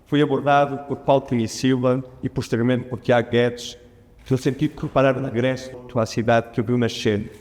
foi abordado por Paulo Cunha Silva e posteriormente por Tiago Guedes, no sentido de preparar o regresso à cidade que o viu nascer.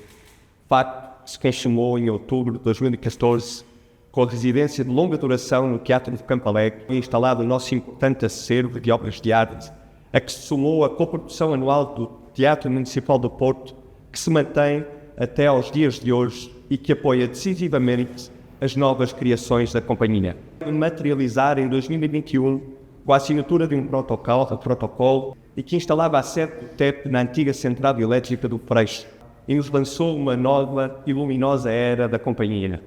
Facto se consumou em outubro de 2014, com a residência de longa duração no Teatro de Campo Alegre, e instalado o nosso importante acervo de obras de arte, a que se somou a coprodução anual do Teatro Municipal do Porto, que se mantém até aos dias de hoje e que apoia decisivamente as novas criações da companhia. Materializar em 2021 com a assinatura de um protocolo e que instalava a sede do TEP na antiga central elétrica do Freixo e nos lançou uma nova e luminosa era da companhia.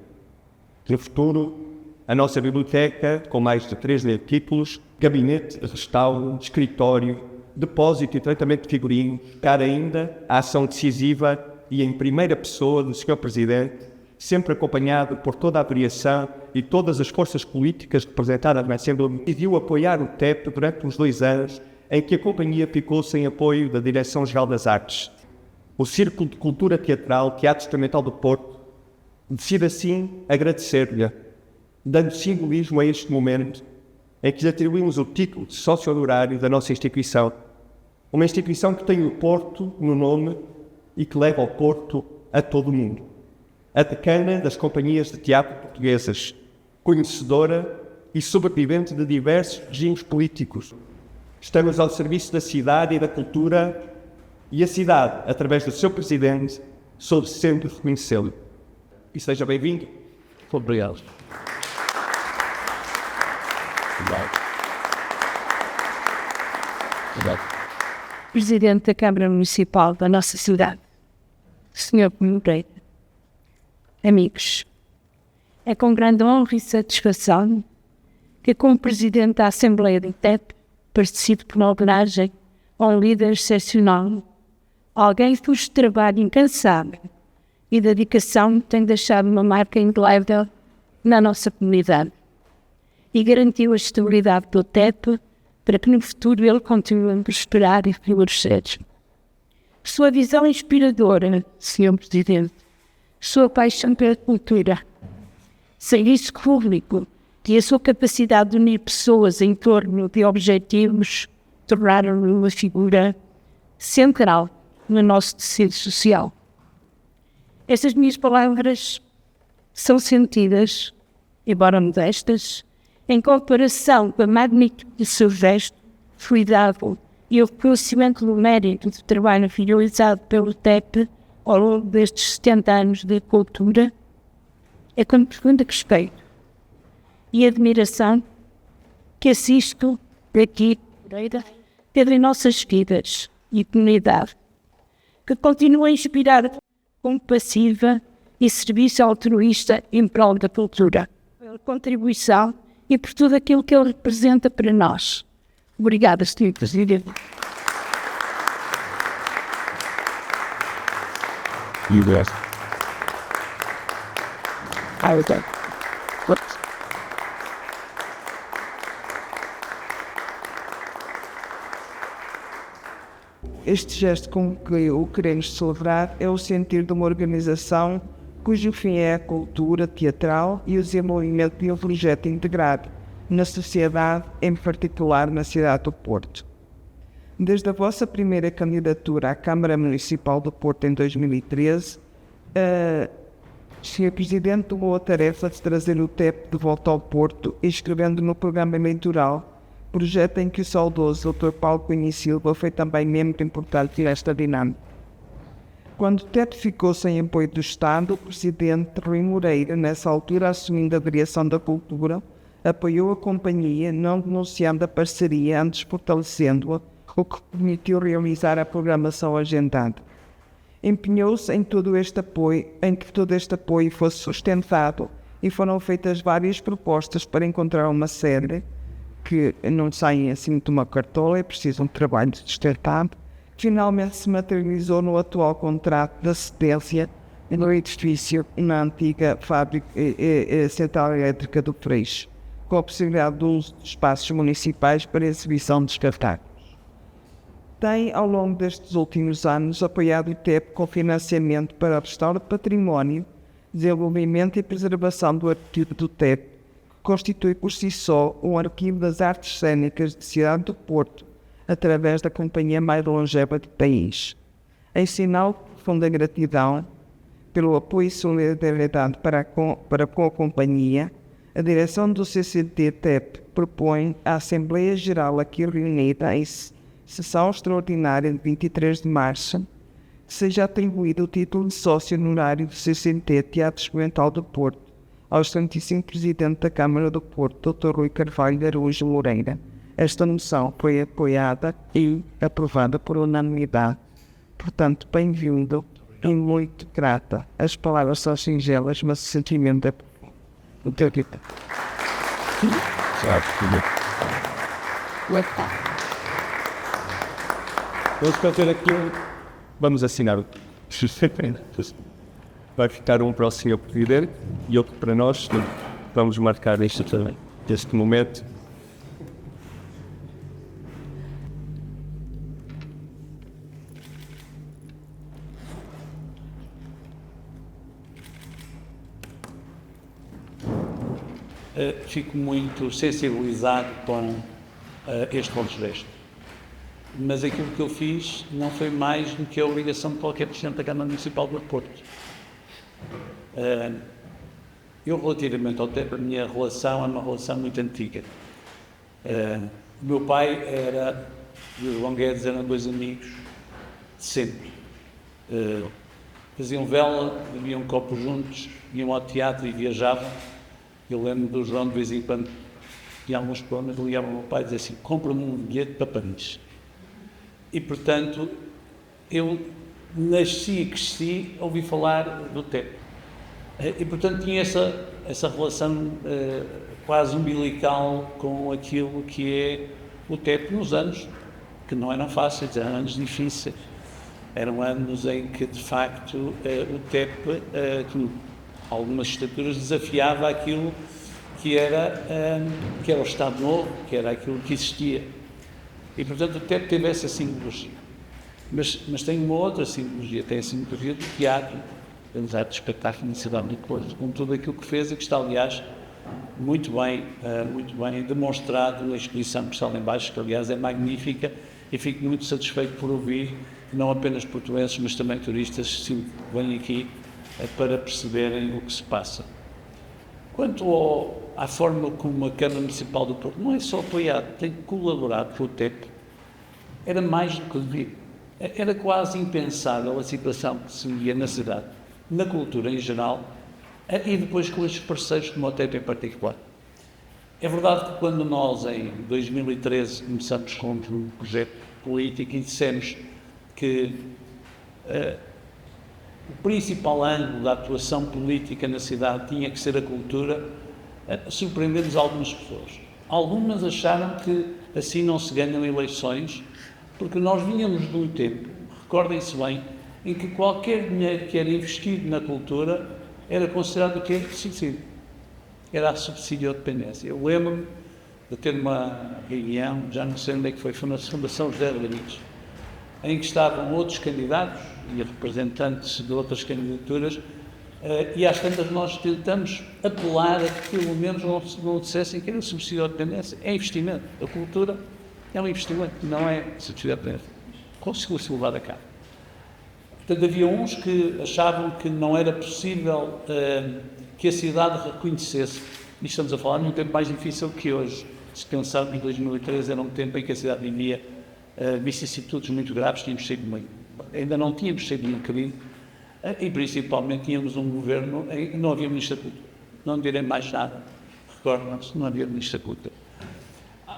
No futuro, a nossa biblioteca, com mais de 3.000 títulos, gabinete, restauro, escritório, depósito e tratamento de figurinos, cara ainda a ação decisiva e em primeira pessoa do Sr. Presidente, sempre acompanhado por toda a variação e todas as forças políticas representadas na Assembleia, decidiu apoiar o TEP durante os 2 anos em que a companhia ficou sem apoio da Direção-Geral das Artes. O Círculo de Cultura Teatral, Teatro Experimental do Porto, decide assim agradecer-lhe, dando simbolismo a este momento em que lhe atribuímos o título de sócio honorário da nossa instituição. Uma instituição que tem o Porto no nome e que leva o Porto a todo o mundo. A decana das companhias de teatro portuguesas, conhecedora e sobrevivente de diversos regimes políticos. Estamos ao serviço da cidade e da cultura, e a cidade, através do seu presidente, soube sempre reconhecê-lo. E seja bem-vindo. Obrigado. Presidente da Câmara Municipal da nossa cidade, Sr. Moreira, amigos, é com grande honra e satisfação que, como Presidente da Assembleia do TEP, participo por uma homenagem a um líder excepcional, alguém cujo trabalho incansável e dedicação tem deixado uma marca indelével na nossa comunidade e garantiu a estabilidade do TEP para que no futuro ele continue a prosperar e florescer. Sua visão inspiradora, Sr. Presidente, sua paixão pela cultura, serviço público e a sua capacidade de unir pessoas em torno de objetivos tornaram-no uma figura central no nosso tecido social. Estas minhas palavras são sentidas, embora modestas, em comparação com a magnitude do seu gesto, cuidado e o reconhecimento do mérito do trabalho realizado pelo TEP ao longo destes 70 anos de cultura, é com profundo respeito e admiração que assisto aqui, Pedro, em nossas vidas e comunidade, que continua a inspirar compassiva e serviço altruísta em prol da cultura, pela contribuição e por tudo aquilo que ele representa para nós. Obrigada, Sr. Presidente. Este gesto com que o queremos celebrar é o sentir de uma organização cujo fim é a cultura teatral e o desenvolvimento de um projeto integrado na sociedade, em particular na cidade do Porto. Desde a vossa primeira candidatura à Câmara Municipal do Porto em 2013, a Sr. Presidente tomou a tarefa de trazer o TEP de volta ao Porto, inscrevendo no programa eleitoral, projeto em que o saudoso Dr. Paulo Cunha Silva foi também membro importante desta dinâmica. Quando o TEP ficou sem apoio do Estado, o Presidente Rui Moreira, nessa altura assumindo a direção da cultura, apoiou a companhia, não denunciando a parceria, antes fortalecendo-a, o que permitiu realizar a programação agendada. Empenhou-se em que todo este apoio fosse sustentado e foram feitas várias propostas para encontrar uma sede que não saem assim de uma cartola, é preciso um trabalho sustentado. Finalmente se materializou no atual contrato de cedência no edifício na antiga fábrica central elétrica do Freixo, com a possibilidade de uso de espaços municipais para exibição de espetáculos. Tem, ao longo destes últimos anos, apoiado o TEP com financiamento para o restauro de património, desenvolvimento e preservação do arquivo do TEP, que constitui por si só um arquivo das artes cênicas de Cidade do Porto, através da companhia mais longeva do país. Em sinal de profunda gratidão pelo apoio e solidariedade para com a companhia, a direção do CCT-TEP propõe à Assembleia Geral aqui reunida em sessão extraordinária de 23 de março, que seja atribuído o título de sócio honorário do CCT Teatro Experimental do Porto ao excelentíssimo Presidente da Câmara do Porto, Dr. Rui Carvalho de Araújo Moreira. Esta moção foi apoiada e aprovada por unanimidade. Portanto, bem-vindo e muito grata. As palavras são singelas, mas o sentimento é profundo. Muito obrigado. Vamos fazer aqui vamos assinar. Vai ficar um para o Sr. Presidente e outro para nós. Vamos marcar isto também, este momento. Fico muito sensibilizado com este contexto. Mas aquilo que eu fiz não foi mais do que a obrigação de qualquer Presidente da Câmara Municipal do Porto. Eu, relativamente ao tempo, a minha relação é uma relação muito antiga. O meu pai e o João Guedes eram dois amigos de sempre. Faziam vela, bebiam copos juntos, iam ao teatro e viajavam. Eu lembro do João, de vez em quando, tinha alguns problemas, ligava ao meu pai e dizia assim: compra-me um bilhete para Paris. E, portanto, eu nasci e cresci a ouvir falar do TEP. E, portanto, tinha essa relação quase umbilical com aquilo que é o TEP nos anos que não eram fáceis, eram anos difíceis. Eram anos em que, de facto, o TEP, com algumas estruturas, desafiava aquilo que era o Estado Novo, que era aquilo que existia. E, portanto, o TEP teve essa simbologia. Mas tem uma outra simbologia, tem a simbologia do teatro, das artes de espetáculo na cidade de Porto, com tudo aquilo que fez e que está, aliás, muito bem demonstrado na exposição que está lá em baixo, que, aliás, é magnífica, e fico muito satisfeito por ouvir que não apenas portugueses, mas também turistas vêm aqui para perceberem o que se passa. Quanto à forma como a Câmara Municipal do Porto não é só apoiado, tem colaborado com o TEP, era mais do que devido. Era quase impensável a situação que se via na cidade, na cultura em geral, e depois com estes parceiros como o TEP em particular. É verdade que quando nós, em 2013, começamos com um projeto político e dissemos que o principal ângulo da atuação política na cidade tinha que ser a cultura, surpreendemos algumas pessoas. Algumas acharam que assim não se ganham eleições, porque nós vinhamos de um tempo, recordem-se bem, em que qualquer dinheiro que era investido na cultura era considerado o que era subsídio. Era a subsidiodependência. Eu lembro-me de ter uma reunião, já não sei onde é que foi na Fundação José Rodrigues, em que estavam outros candidatos e representantes de outras candidaturas, e às tantas nós tentamos apelar a que pelo menos não dissessem que era subsidiodependência. É investimento. A cultura é um investimento, não é subsidiodependência. Conseguiu-se levar a cabo. Portanto, havia uns que achavam que não era possível que a cidade reconhecesse, e estamos a falar num tempo mais difícil que hoje. Se pensarmos que 2013 era um tempo em que a cidade vivia vicissitudes muito graves, ainda não tínhamos saído de um crime, e principalmente tínhamos um governo em que não havia Ministro da Cultura. Não direi mais nada. Recordam-se, não havia Ministro da Cultura.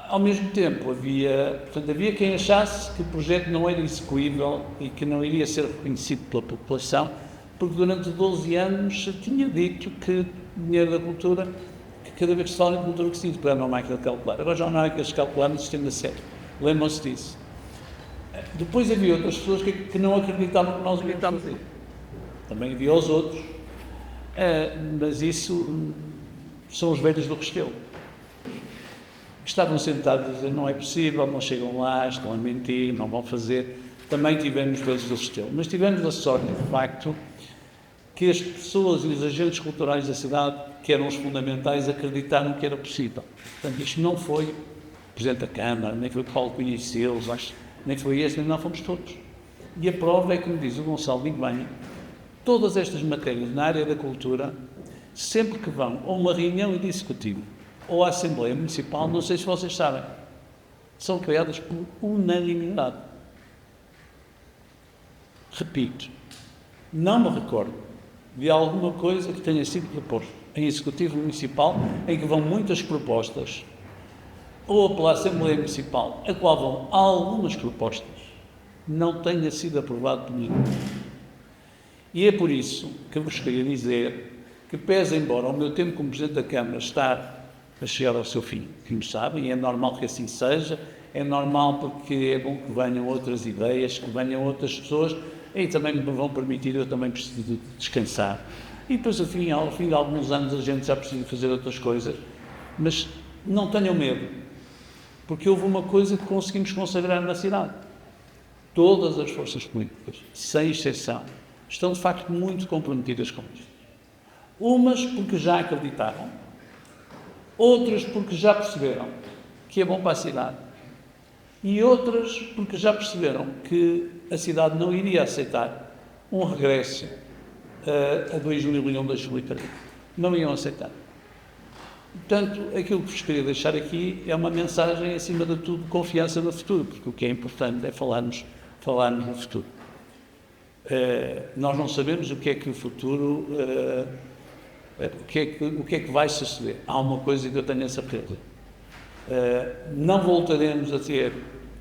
Ao mesmo tempo, havia quem achasse que o projeto não era execuível e que não iria ser reconhecido pela população, porque durante 12 anos se tinha dito que o dinheiro da cultura, que cada vez que se fala em cultura, que se tinha uma máquina de calcular. Agora já não há máquinas de calcular no sistema da série. Lembram-se disso. Depois havia outras pessoas que não acreditavam que nós acreditávamos aí. Também havia os outros, mas isso são os velhos do Restelo. Estavam sentados a dizer: não é possível, não chegam lá, estão a mentir, não vão fazer. Também tivemos velhos do Restelo, mas tivemos a sorte, de facto, que as pessoas e os agentes culturais da cidade que eram os fundamentais, acreditaram que era possível. Portanto, isto não foi o Presidente da Câmara, nem foi o Paulo Cunha Silva, nem foi este, nem não fomos todos. E a prova é, como diz o Gonçalo bem bem, todas estas matérias na área da cultura, sempre que vão a uma reunião de executivo ou à Assembleia Municipal, não sei se vocês sabem, são criadas por unanimidade. Repito, não me recordo de alguma coisa que tenha sido proposta em Executivo Municipal, em que vão muitas propostas, ou pela Assembleia Municipal, a qual vão algumas propostas, não tenha sido aprovado por ninguém. E é por isso que vos queria dizer que, pese embora o meu tempo como Presidente da Câmara está a chegar ao seu fim, como sabem, e é normal que assim seja, é normal porque é bom que venham outras ideias, que venham outras pessoas, e também me vão permitir, eu também preciso de descansar. E depois, ao fim de alguns anos, a gente já precisa fazer outras coisas, mas não tenham medo, porque houve uma coisa que conseguimos consagrar na cidade. Todas as forças políticas, sem exceção, estão de facto muito comprometidas com isto. Umas porque já acreditaram, outras porque já perceberam que é bom para a cidade, e outras porque já perceberam que a cidade não iria aceitar um regresso a 2001, 2003. Não iam aceitar. Portanto, aquilo que vos queria deixar aqui é uma mensagem, acima de tudo, de confiança no futuro, porque o que é importante é falarmos no futuro. Nós não sabemos o que é que o futuro, o que é que vai suceder. Há uma coisa que eu tenho a certeza. Não voltaremos a ter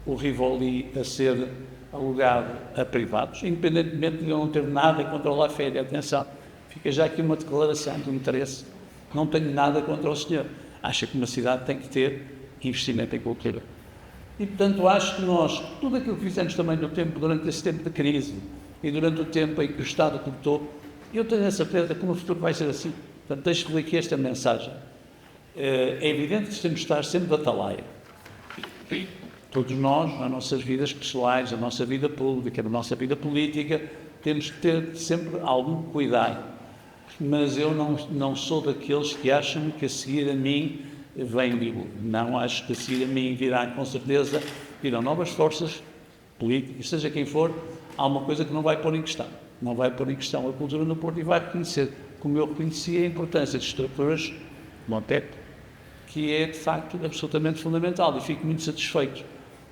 o Rivoli a ser alugado a privados, independentemente de eu não ter nada contra o Lafayette. Atenção, fica já aqui uma declaração de interesse. Não tenho nada contra o senhor. Acha que uma cidade tem que ter investimento em cultura. E, portanto, acho que nós, tudo aquilo que fizemos também no tempo, durante esse tempo de crise e durante o tempo em que o Estado cortou, eu tenho a certeza que no futuro vai ser assim. Portanto, deixo-vos aqui esta mensagem. É evidente que temos de estar sempre de atalaia. Todos nós, nas nossas vidas pessoais, na nossa vida pública, na nossa vida política, temos que ter sempre algum cuidado. Mas eu não sou daqueles que acham que a seguir a mim vem Bibo. Não, acho que a seguir a mim virão, com certeza, virão novas forças políticas, seja quem for, há uma coisa que não vai pôr em questão. Não vai pôr em questão a cultura no Porto e vai reconhecer, como eu reconheci, a importância de estruturas, Montepo, que é, de facto, absolutamente fundamental. E fico muito satisfeito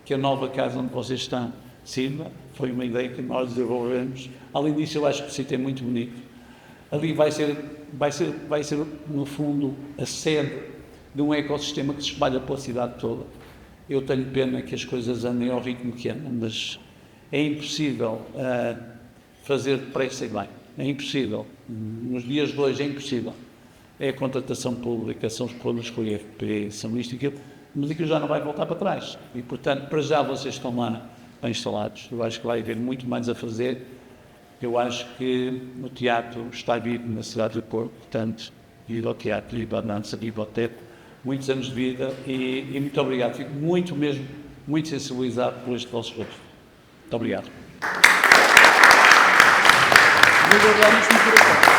que a nova casa onde vocês estão sirva. Foi uma ideia que nós desenvolvemos. Além disso, eu acho que o sítio é muito bonito. Ali vai ser, no fundo, a sede de um ecossistema que se espalha pela cidade toda. Eu tenho pena que as coisas andem ao ritmo que andam, mas é impossível fazer depressa e bem. É impossível. Nos dias de hoje é impossível. É a contratação pública, são os problemas com o IFP, são isto e aquilo, mas aquilo já não vai voltar para trás. E, portanto, para já vocês estão lá bem instalados. Eu acho que vai haver muito mais a fazer. Eu acho que o teatro está vivo na cidade do Porto, portanto, ir ao teatro, ir à dança, ir ao teatro, muitos anos de vida e muito obrigado. Fico muito mesmo, muito sensibilizado por este vosso rosto. Muito obrigado. Vou guardar isto no coração.